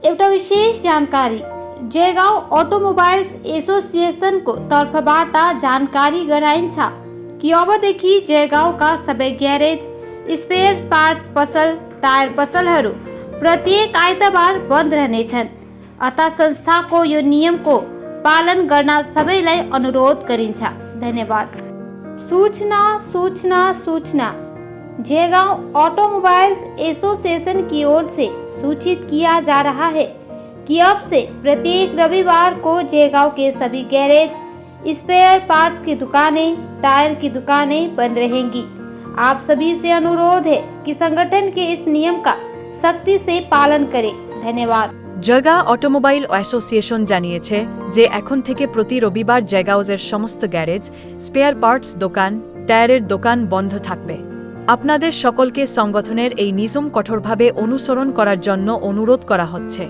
एउटा विशेष जानकारी जयगाउँ अटोमोबाइल्स एसोसिएसनको तर्फबाट जानकारी गराइन्छ कि अबदेखि जयगाउँका सबै ग्यारेज, स्पेयर पार्ट्स पसल, टायर पसलहरू प्रत्येक आइतबार बन्द रहनेछन्। अतः संस्थाको यो नियमको पालन गर्न सबैलाई अनुरोध गरिन्छ। धन्यवाद। सूचना सूचना सूचना जयगाउँ ऑटोमोबाइल्स एसोसिएशन की ओर से सूचित किया जा रहा है कि अब से प्रत्येक रविवार को जयगांव के सभी गैरेज, स्पेयर पार्ट्स की दुकानें, टायर की दुकानें बंद रहेंगी। आप सभी से अनुरोध है कि संगठन के इस नियम का सख्ती से पालन करें। धन्यवाद। জয়গাঁও অটোমোবাইল অ্যাসোসিয়েশন জানিয়েছে যে এখন থেকে প্রতি রবিবার জয়গাঁওয়ের সমস্ত গ্যারেজ, স্পেয়ার পার্টস দোকান, টায়ারের দোকান বন্ধ থাকবে। আপনাদের সকলকে সংগঠনের এই নিয়ম কঠোরভাবে অনুসরণ করার জন্য অনুরোধ করা হচ্ছে।